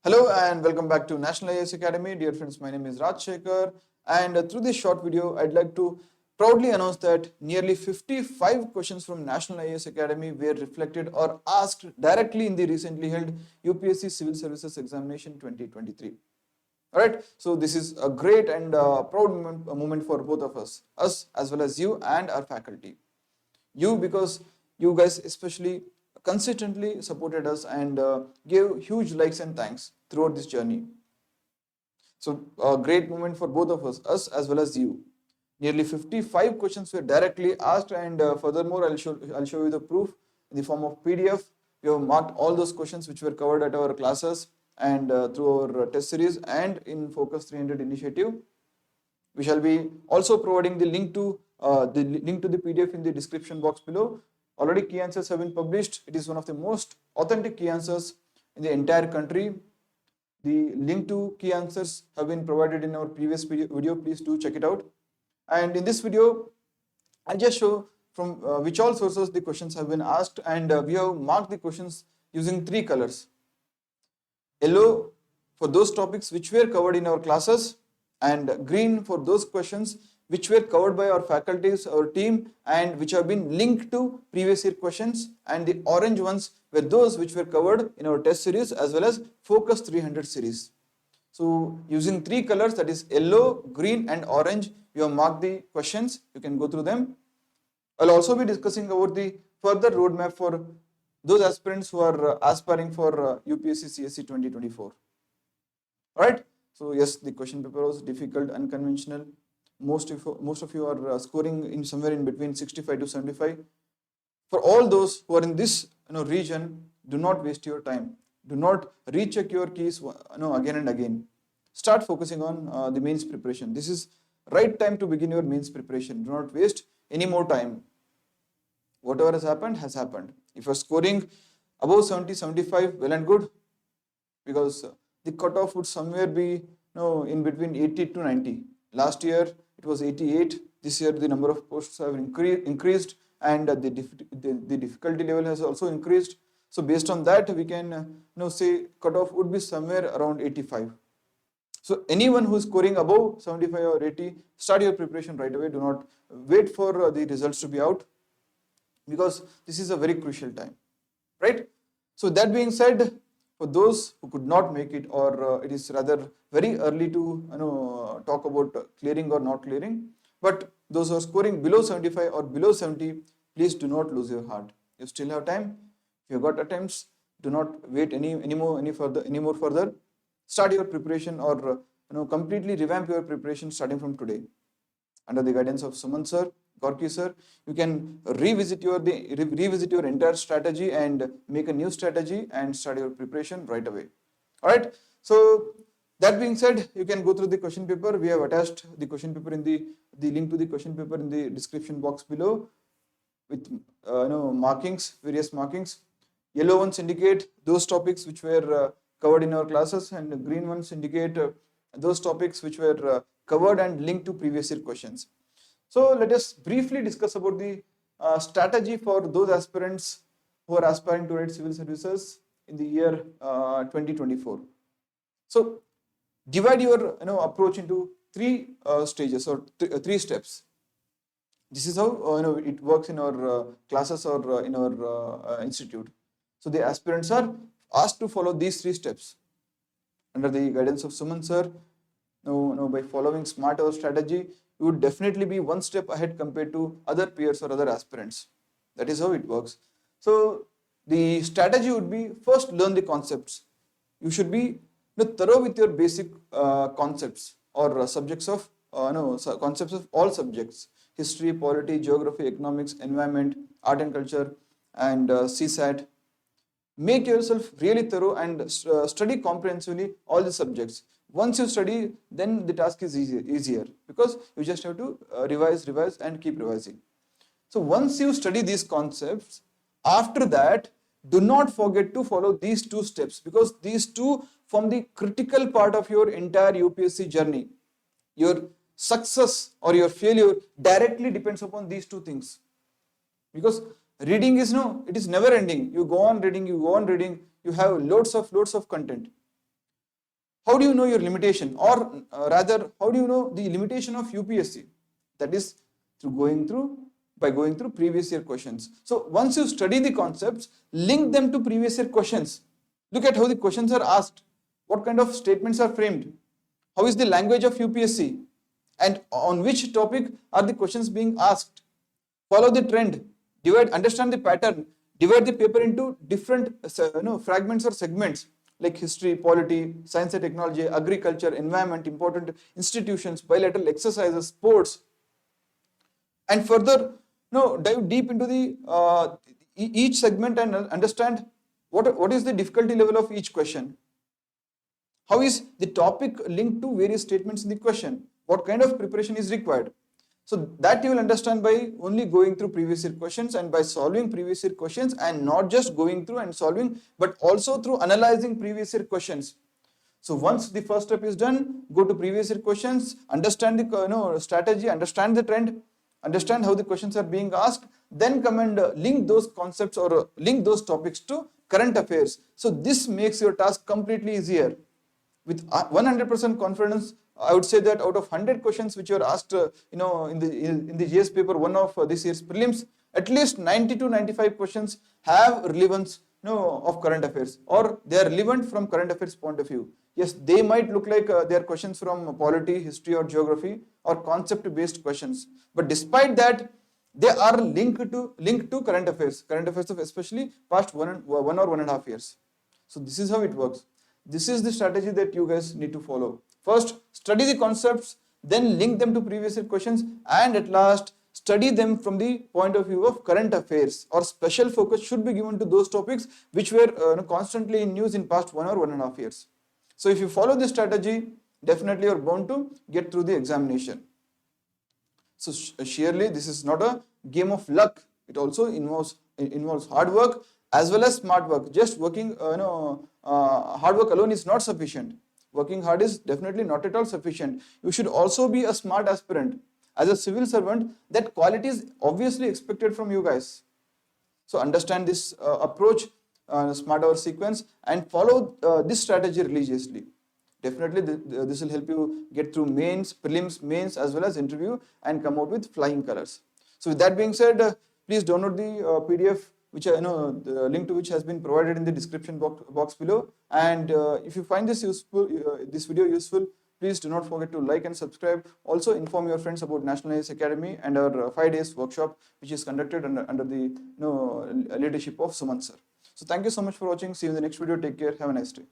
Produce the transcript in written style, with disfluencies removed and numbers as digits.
Hello and welcome back to National IAS Academy. Dear friends, my name is Raj Shekhar, and through this short video, I'd like to proudly announce that nearly 55 questions from National IAS Academy were reflected or asked directly in the recently held UPSC Civil Services Examination 2023. Alright, so this is a great and proud moment for both of us as well as you and our faculty. You, because you guys especially consistently supported us and gave huge likes and thanks throughout this journey. So a great moment for both of us as well as you. Nearly 55 questions were directly asked, and furthermore, I'll show you the proof in the form of PDF. We have marked all those questions which were covered at our classes and through our test series and in Focus 300 initiative. We shall be also providing the link to the PDF in the description box below. Already key answers have been published. It is one of the most authentic key answers in the entire country. The link to key answers have been provided in our previous video. Please do check it out. And in this video, I'll just show from which all sources the questions have been asked, and we have marked the questions using 3 colors. Yellow for those topics which were covered in our classes, and green for those questions which were covered by our faculties, our team, and which have been linked to previous year questions, and the orange ones were those which were covered in our test series as well as Focus 300 series. So using 3 colors, that is yellow, green and orange, we have marked the questions. You can go through them. I'll also be discussing about the further roadmap for those aspirants who are aspiring for UPSC CSC 2024. Alright, so yes, the question paper was difficult, unconventional. Most of you are scoring in somewhere in between 65 to 75. For all those who are in this region, do not waste your time. Do not recheck your keys again and again. Start focusing on the mains preparation. This is right time to begin your mains preparation. Do not waste any more time. Whatever has happened. If you are scoring above 70, 75, well and good, because the cutoff would somewhere be in between 80 to 90. Last year it was 88. This year the number of posts have increased, and the difficulty level has also increased. So based on that, we can say cutoff would be somewhere around 85. So anyone who is scoring above 75 or 80, start your preparation right away. Do not wait for the results to be out, because this is a very crucial time, right? So that being said, for those who could not make it, or it is rather very early to talk about clearing or not clearing, but those who are scoring below 75 or below 70, please do not lose your heart. You still have time. If you got attempts, do not wait any more further. Start your preparation, or completely revamp your preparation starting from today. Under the guidance of Suman sir, Gorky sir, you can revisit your entire strategy and make a new strategy and start your preparation right away. Alright, so that being said, you can go through the question paper. We have attached the question paper in the link to the question paper in the description box below with markings, various markings. Yellow ones indicate those topics which were covered in our classes, and the green ones indicate those topics which were covered and linked to previous year questions. So let us briefly discuss about the strategy for those aspirants who are aspiring to write civil services in the year 2024. So divide your approach into 3 stages, or 3 steps. This is how it works in our classes or in our institute. So the aspirants are asked to follow these 3 steps under the guidance of Suman sir. By following smart or strategy, you would definitely be 1 step ahead compared to other peers or other aspirants. That is how it works. So the strategy would be, first learn the concepts. You should be thorough with your basic concepts or subjects of concepts of all subjects: history, polity, geography, economics, environment, art and culture, and CSAT. Make yourself really thorough and study comprehensively all the subjects. Once you study, then the task is easier, because you just have to revise and keep revising. So once you study these concepts, after that, do not forget to follow these 2 steps, because these 2 form the critical part of your entire UPSC journey. Your success or your failure directly depends upon these 2 things, because reading is it is never ending. You go on reading, you have loads of content. how do you know your limitation, or rather, how do you know the limitation of UPSC? That is by going through previous year questions. So once you study the concepts, link them to previous year questions. Look at how the questions are asked, what kind of statements are framed, how is the language of UPSC, and on which topic are the questions being asked. Follow the trend, understand the pattern, divide the paper into different fragments or segments like history, polity, science and technology, agriculture, environment, important institutions, bilateral exercises, sports, and further dive deep into the each segment and understand what is the difficulty level of each question. How is the topic linked to various statements in the question? What kind of preparation is required? So that you will understand by only going through previous year questions and by solving previous year questions, and not just going through and solving, but also through analyzing previous year questions. So once the first step is done, go to previous year questions, understand the strategy, understand the trend, understand how the questions are being asked, then come and link those concepts or link those topics to current affairs. So this makes your task completely easier. With 100% confidence, I would say that out of 100 questions which were asked, in the GS paper 1 of this year's prelims, at least 90 to 95 questions have relevance, of current affairs, or they are relevant from current affairs point of view. Yes, they might look like they are questions from polity, history, or geography, or concept-based questions, but despite that, they are linked to current affairs of especially past one or 1.5 years. So this is how it works. This is the strategy that you guys need to follow. First, study the concepts, then link them to previous year questions, and at last, study them from the point of view of current affairs, or special focus should be given to those topics which were constantly in news in past 1 or 1.5 years. So if you follow this strategy, definitely you are bound to get through the examination. So surely this is not a game of luck. It also involves hard work as well as smart work. Just working, hard work alone is not sufficient. Working hard is definitely not at all sufficient. You should also be a smart aspirant. As a civil servant, that quality is obviously expected from you guys. So understand this approach, smart hour sequence, and follow this strategy religiously. Definitely this will help you get through mains, prelims, mains, as well as interview, and come out with flying colors. So with that being said, please download the PDF, which the link to which has been provided in the description box below. And if you find this video useful, please do not forget to like and subscribe. Also inform your friends about National IAS Academy and our 5 days workshop, which is conducted under the leadership of Suman sir. So thank you so much for watching. See you in the next video. Take care. Have a nice day.